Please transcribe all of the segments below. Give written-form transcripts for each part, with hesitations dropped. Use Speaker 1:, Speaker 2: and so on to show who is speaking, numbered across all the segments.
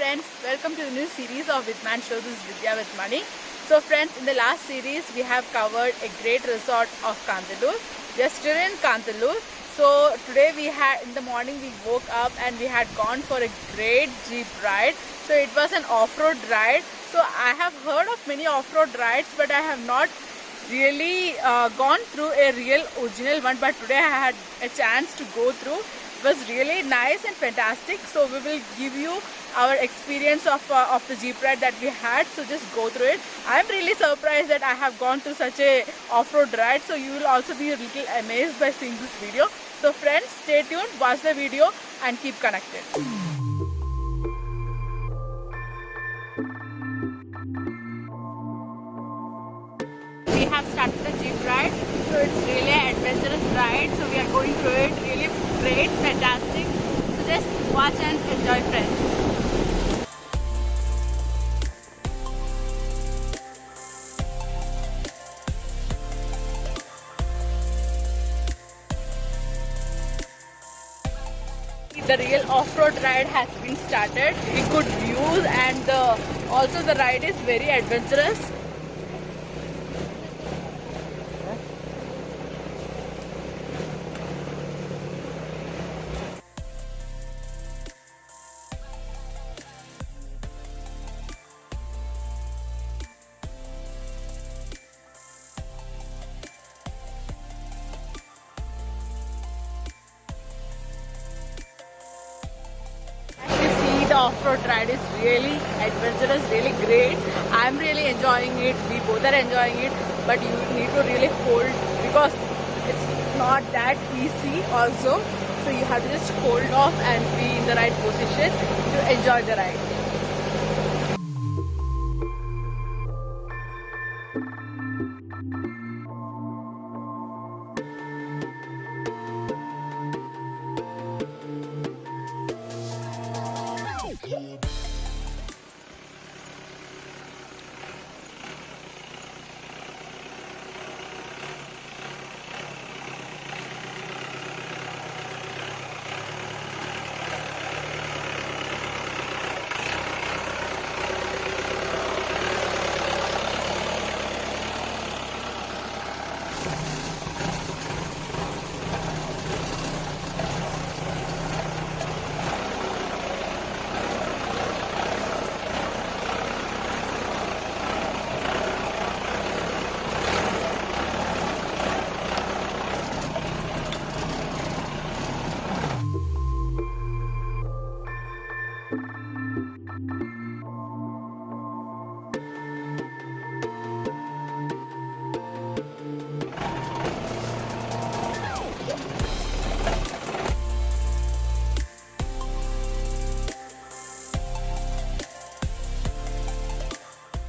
Speaker 1: friends, welcome to the new series of Vidman Show. This is Vidya with Money. So friends, in the last series we have covered a great resort of Kandalur. We are still in Kandalur. So today in the morning we woke up and we had gone for a great jeep ride. So it was an off-road ride. So I have heard of many off-road rides, but I have not really gone through a real original one. But today I had a chance to go through. It was really nice and fantastic. So we will give you our experience of the jeep ride that we had. So just go through it. I am really surprised that I have gone to such a off-road ride. So you will also be a little amazed by seeing this video. So friends, stay tuned, watch the video and keep connected. We have started the jeep ride. So it's really an adventurous ride. So we are going through it. Really great, fantastic. So just watch and enjoy, friends. The real off-road ride has been started. We good views and also the ride is very adventurous. The off-road ride is really adventurous, really great. I'm really enjoying it. We both are enjoying it, but you need to really hold because it's not that easy also. So you have to just hold off and be in the right position to enjoy the ride.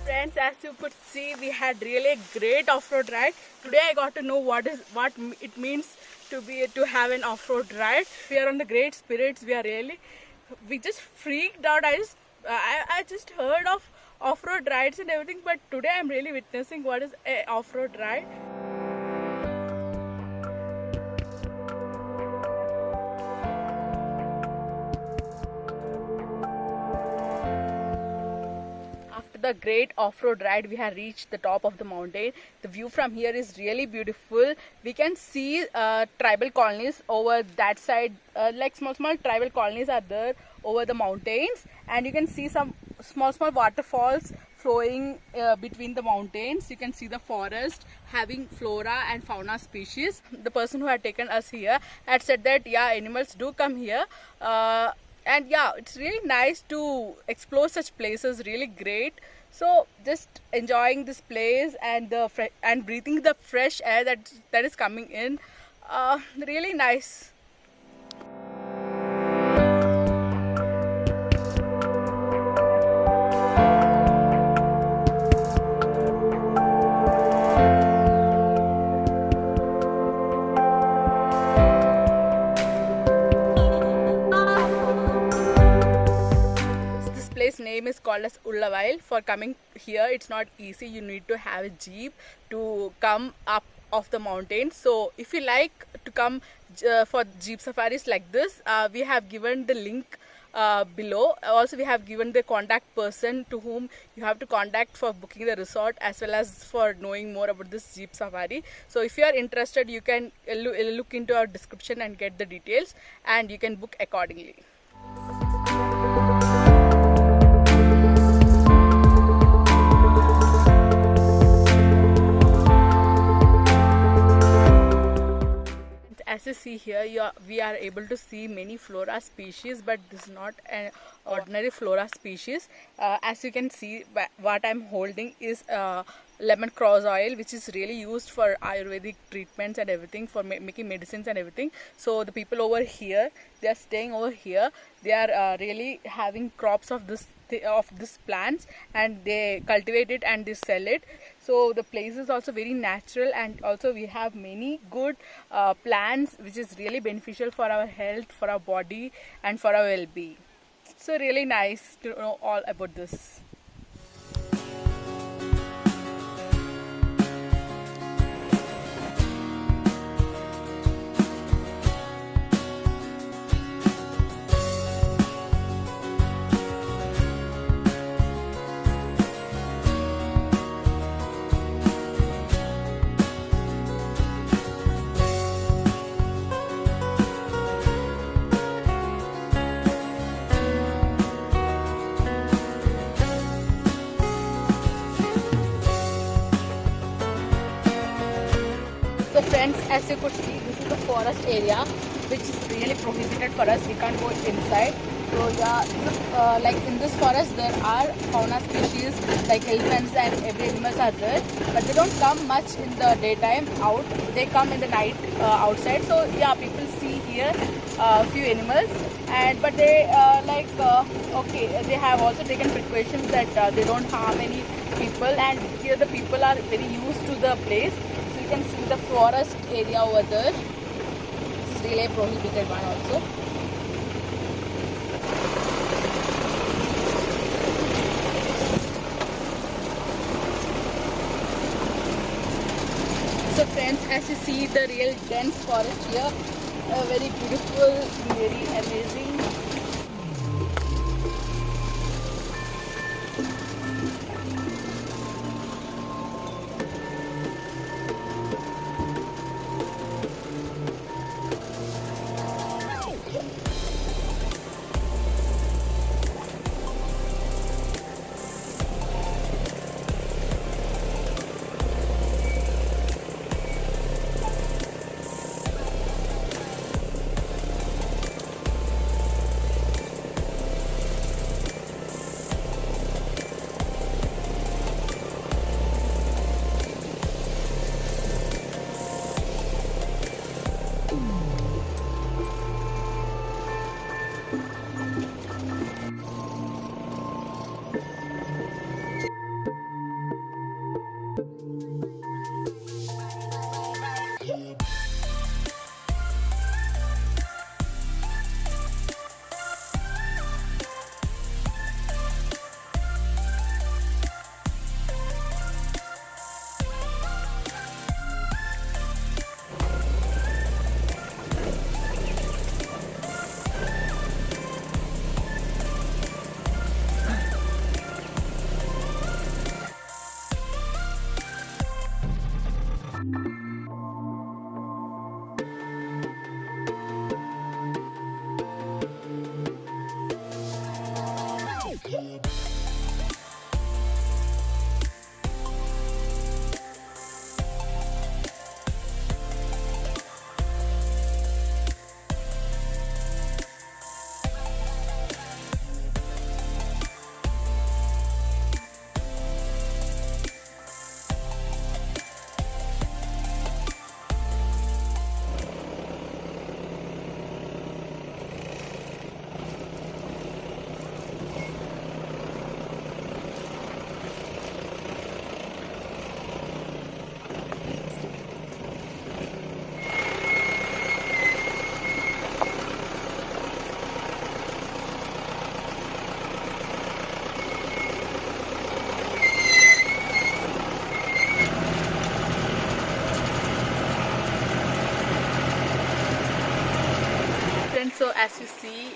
Speaker 1: Friends, as you could see, we had really a great off-road ride. Today I got to know what it means to have an off-road ride. We are on the great spirits. We just freaked out. I just heard of off-road rides and everything, but today I'm really witnessing what is an off-road ride. The great off-road ride, we have reached the top of the mountain. The view from here is really beautiful. We can see tribal colonies over that side, like small tribal colonies are there over the mountains, and you can see some small waterfalls flowing between the mountains. You can see the forest having flora and fauna species. The person who had taken us here had said that animals do come here. And it's really nice to explore such places, really great. So just enjoying this place and breathing the fresh air that is coming in, really nice. Name is called as Ullavail. For coming here, it's not easy. You need to have a jeep to come up of the mountain. So if you like to come for jeep safaris like this, we have given the link below. Also, we have given the contact person to whom you have to contact for booking the resort as well as for knowing more about this jeep safari. So if you are interested, you can look into our description and get the details, and you can book accordingly. As you see here, we are able to see many flora species, but this is not an ordinary flora species. As you can see, what I'm holding is lemon cross oil, which is really used for Ayurvedic treatments and everything, for making medicines and everything. So the people over here, they are staying over here. They are really having crops of this plants, and they cultivate it and they sell it. So the place is also very natural, and also we have many good plants which is really beneficial for our health, for our body, and for our well-being. So really nice to know all about this. So friends, as you could see, this is the forest area which is really prohibited for us. We can't go inside. So yeah, like in this forest there are fauna species like elephants and every animals are there, but they don't come much in the daytime out. They come in the night outside. So yeah, people see here few animals, and but they okay, they have also taken precautions that they don't harm any people, and here the people are very used to the place. So you can see the forest area over there. It's really a prohibited one also. So friends, as you see the real dense forest here, very beautiful, very amazing.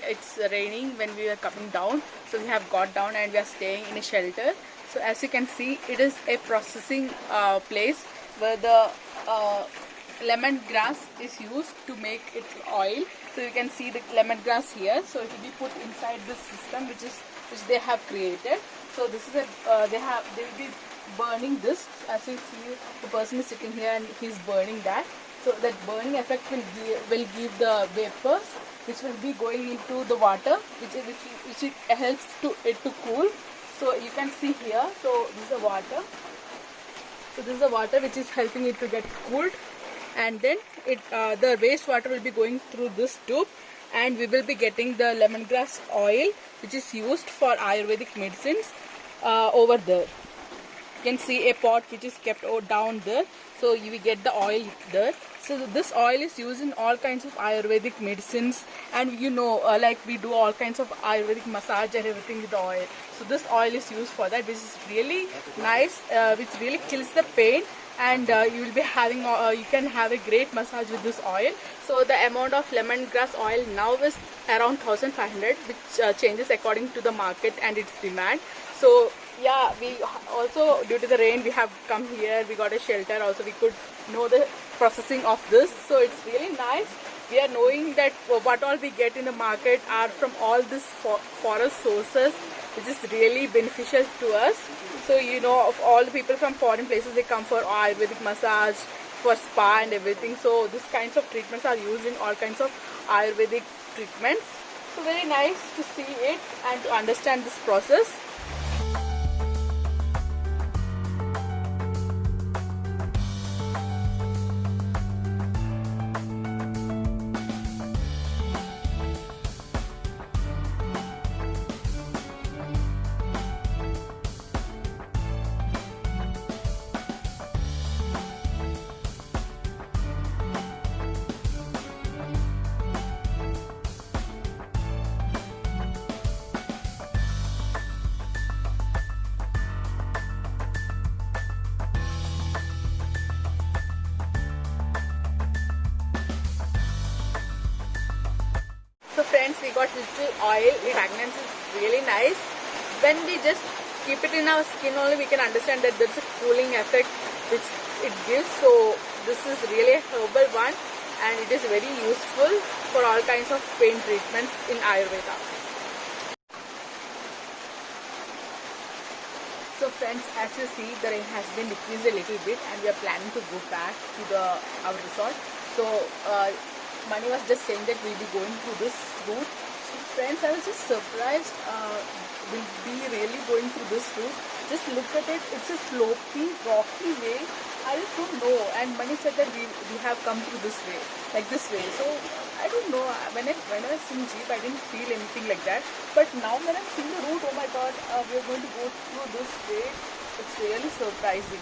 Speaker 1: it's raining when we were coming down, so we have got down and we are staying in a shelter. So as you can see, it is a processing place where the lemongrass is used to make its oil. So you can see the lemongrass here. So it will be put inside this system which they have created. So this is a they will be burning this. As you see, the person is sitting here and he's burning that. So that burning effect will give the vapors which will be going into the water, which it helps it to cool. So you can see here. So this is the water. So this is the water which is helping it to get cooled, and then the wastewater will be going through this tube, and we will be getting the lemongrass oil which is used for Ayurvedic medicines over there. You can see a pot which is kept down there, so you will get the oil there. So this oil is used in all kinds of Ayurvedic medicines, and like we do all kinds of Ayurvedic massage and everything with the oil. So this oil is used for that, which is really nice, which really kills the pain, and you will be having you can have a great massage with this oil. So the amount of lemongrass oil now is around 1500, which changes according to the market and its demand. So yeah, we also, due to the rain, we have come here, we got a shelter also, we could know the processing of this. So it's really nice. We are knowing that what all we get in the market are from all these forest sources, which is really beneficial to us. So of all the people from foreign places, they come for Ayurvedic massage, for spa and everything. So these kinds of treatments are used in all kinds of Ayurvedic treatments. So very nice to see it and to understand this process. So friends, we got little oil. Fragrance is really nice. When we just keep it in our skin only, we can understand that there's a cooling effect which it gives. So this is really a herbal one, and it is very useful for all kinds of pain treatments in Ayurveda. So friends, as you see, the rain has been decreased a little bit, and we are planning to go back to our resort. So Mani was just saying that we'll be going through this route. So friends, I was just surprised we'll be really going through this route. Just look at it, it's a sloping, rocky way. I just don't know. And Mani said that we have come through this way, like this way. So I don't know, when I seen Jeep, I didn't feel anything like that. But now when I'm seeing the route, oh my god, we're going to go through this way. It's really surprising.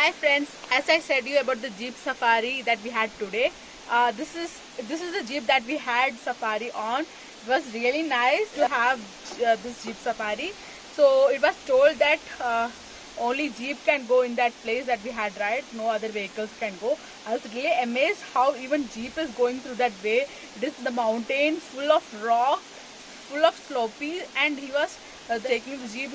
Speaker 1: Hi friends, as I said you about the Jeep safari that we had today, this is the Jeep that we had safari on. It was really nice to have this Jeep safari. So it was told that only Jeep can go in that place that we had, right? No other vehicles can go. I was really amazed how even Jeep is going through that way. It is the mountain full of rocks, full of slopey, and he was taking the Jeep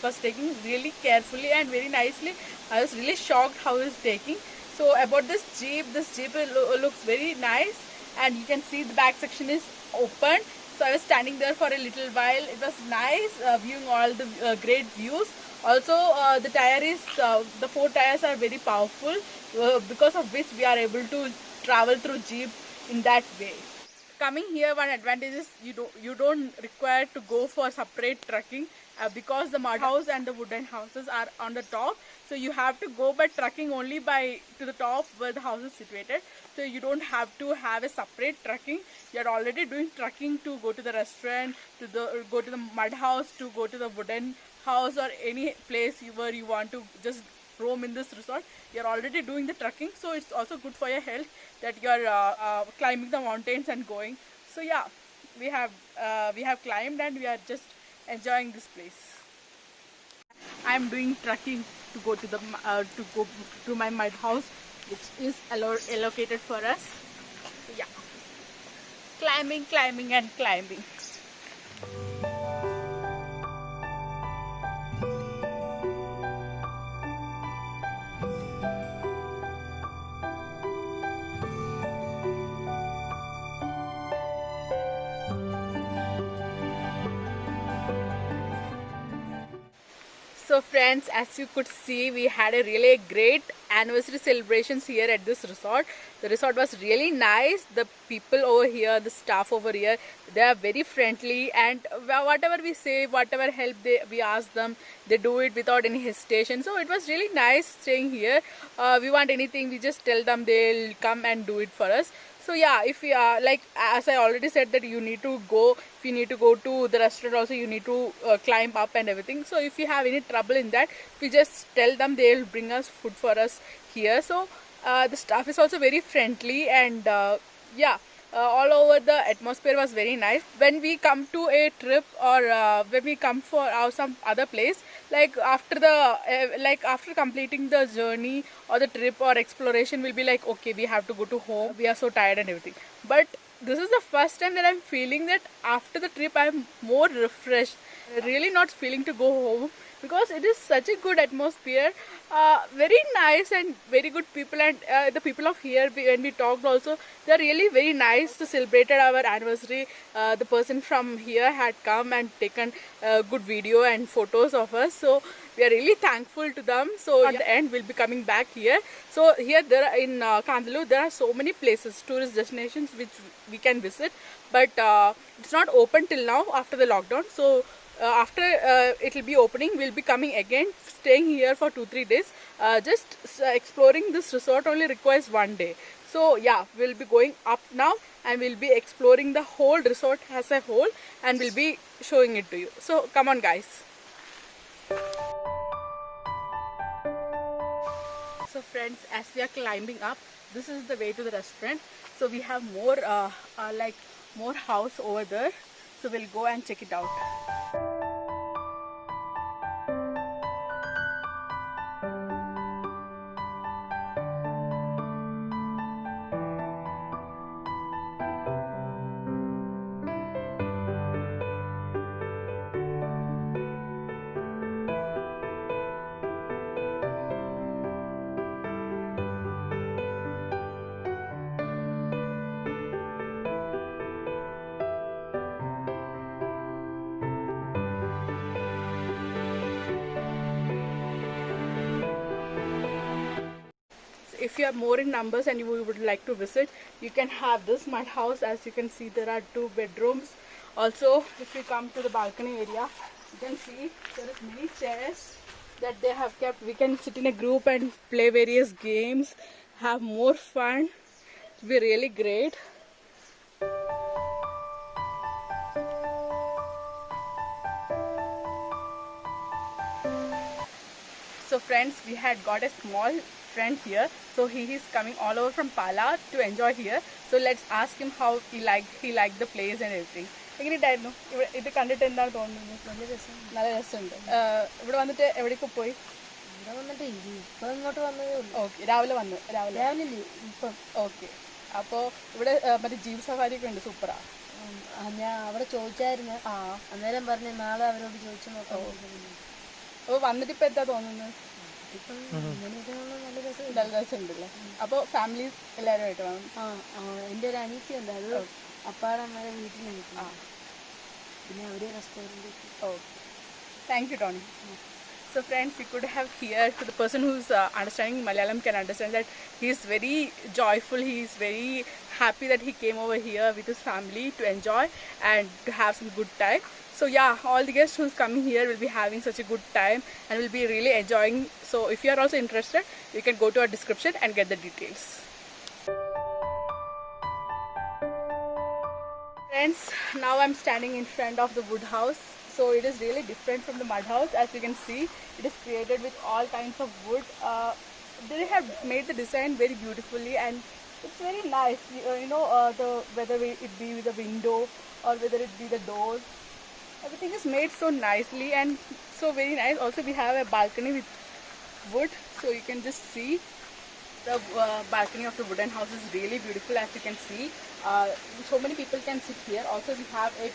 Speaker 1: was taking really carefully and very nicely. I was really shocked how he was taking. So about this jeep looks very nice, and you can see the back section is open. So I was standing there for a little while. It was nice viewing all the great views. Also the the 4 tires are very powerful, because of which we are able to travel through jeep in that way. Coming here, one advantage is you don't require to go for separate trekking, because the mud house and the wooden houses are on the top. So you have to go by trekking only to the top where the house is situated. So you don't have to have a separate trekking. You are already doing trekking to go to the restaurant, go to the mud house, to go to the wooden house, or any place where you want to just roam in this resort. You're already doing the trekking, so it's also good for your health that you're climbing the mountains and going. So yeah, we have climbed, and we are just enjoying this place. I'm doing trekking to go to my mud house, which is allocated for us. So yeah, climbing and climbing. So friends, as you could see, we had a really great anniversary celebrations here at this resort. The resort was really nice. The people over here, the staff over here, they are very friendly, and whatever we say, whatever help we ask them, they do it without any hesitation. So it was really nice staying here. We want anything, we just tell them, they'll come and do it for us. So yeah, if we are like, as I already said, that you need to go, if you need to go to the restaurant also, you need to climb up and everything. So if you have any trouble in that, we just tell them, they'll bring us food for us here. So the staff is also very friendly, and yeah, all over the atmosphere was very nice. When we come to a trip, or when we come for some other place, like after completing the journey or the trip or exploration, we'll be like, okay, we have to go to home, we are so tired and everything. But this is the first time that I'm feeling that after the trip I'm more refreshed, really not feeling to go home, because it is such a good atmosphere, very nice and very good people. And the people of here, when we talked also, they're really very nice. To celebrate our anniversary, the person from here had come and taken good video and photos of us, so we are really thankful to them. So at the end, we'll be coming back here. So here in Kandalur, there are so many places, tourist destinations which we can visit, but it's not open till now after the lockdown. So after it will be opening, we'll be coming again, staying here for 2-3 days. Just exploring this resort only requires 1 day. So yeah, we'll be going up now, and we'll be exploring the whole resort as a whole, and we'll be showing it to you. So come on guys. So friends, as we are climbing up, this is the way to the restaurant. So we have more more house over there, so we'll go and check it out. If you are more in numbers and you would like to visit, you can have this mud house. As you can see, there are 2 bedrooms. Also, if you come to the balcony area, you can see there is many chairs that they have kept. We can sit in a group and play various games, have more fun. It will be really great. So friends, we had got a small friend here, so he is coming all over from Pala to enjoy here. So let's ask him how he liked the place and everything. എങ്ങനെയായിരുന്നു ഇത് കണ്ടിട്ട് എന്താണ് തോന്നുന്നത്? നല്ല രസമുണ്ട്. ഇവിടെ വന്നിട്ട് എവിടേക്ക് പോയി? ഇവിടെ വന്നിട്ട് ഇപ്പം ഇങ്ങോട്ട് വന്നതേ ഉള്ളൂ. ഓക്കെ, രാവിലെ ഇപ്പം. ഓക്കെ, അപ്പോൾ ഇവിടെ മറ്റേ ജീപ്പ് സഫാരി ഒക്കെ ഉണ്ട്, സൂപ്പറാ. ഞാൻ അവിടെ ചോദിച്ചായിരുന്നു, അന്നേരം പറഞ്ഞു നാളെ അവരോട് ചോദിച്ചു നോക്കാം. അപ്പോൾ വന്നിട്ട് ഇപ്പം എന്താ തോന്നുന്നത്?
Speaker 2: ഇപ്പം അങ്ങനെയൊക്കെയുള്ള നല്ല രസം.
Speaker 1: നല്ല രസമുണ്ടല്ലേ? അപ്പോൾ ഫാമിലി എല്ലാവരുമായിട്ട് വേണം.
Speaker 2: എൻ്റെ ഒരു അനിയത്തി ഉണ്ട്, അത് അപ്പാടെ അമ്മയുടെ വീട്ടിൽ നിൽക്കുന്നു. പിന്നെ അവർ റെസ്റ്റോറൻറ്റിൽ.
Speaker 1: Okay. Thank you, Tony. So friends, you could have here, to the person who's understanding Malayalam can understand that he is very joyful, he is very happy that he came over here with his family to enjoy and to have some good time. So yeah, all the guests who's coming here will be having such a good time and will be really enjoying. So if you are also interested, you can go to our description and get the details. Friends, now I'm standing in front of the wood house. So it is really different from the mud house. As you can see, it is created with all kinds of wood. They have made the design very beautifully and it's very nice. Whether it be with the window or whether it be the doors, everything is made so nicely and so very nice. Also we have a balcony with wood, so you can just see the balcony of the wooden house is really beautiful. As you can see, so many people can sit here. Also we have a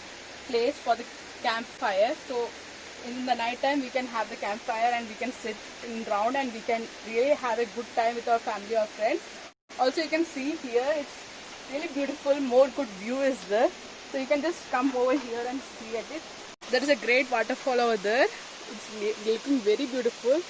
Speaker 1: place for the campfire, so in the night time we can have the campfire and we can sit in round and we can really have a good time with our family or friends. Also you can see here, it's really beautiful, more good view is there, so you can just come over here and see at it. There is a great waterfall over there. It's looking very beautiful.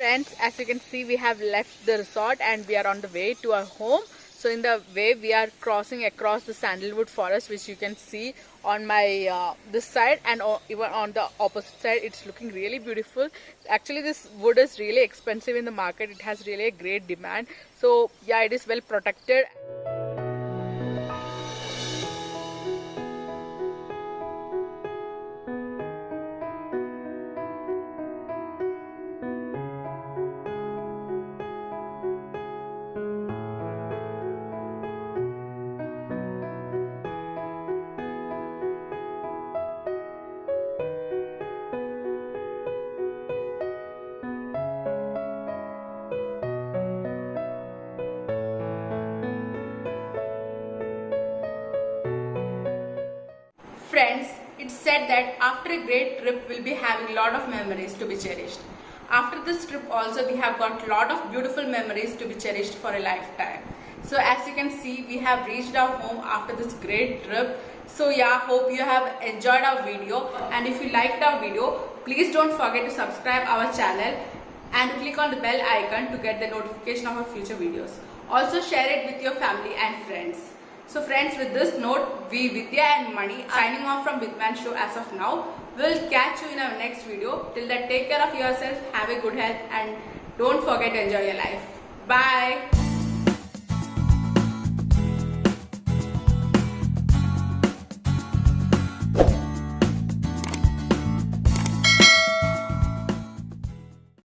Speaker 1: Friends, as you can see, we have left the resort and we are on the way to our home. So in the way we are crossing across the sandalwood forest, which you can see on my this side and even on the opposite side. It's looking really beautiful. Actually this wood is really expensive in the market. It has really a great demand. So yeah, it is well protected. Friends, it's said that after a great trip we'll be having a lot of memories to be cherished. After this trip also we have got a lot of beautiful memories to be cherished for a lifetime. So as you can see, we have reached our home after this great trip. So yeah, hope you have enjoyed our video, and if you liked our video, please don't forget to subscribe our channel and click on the bell icon to get the notification of our future videos. Also share it with your family and friends. So friends, with this note, we Vidya and Mani signing off from Vidman Show as of now. We'll catch you in our next video. Till then, take care of yourself, have a good health and don't forget to enjoy your life. Bye.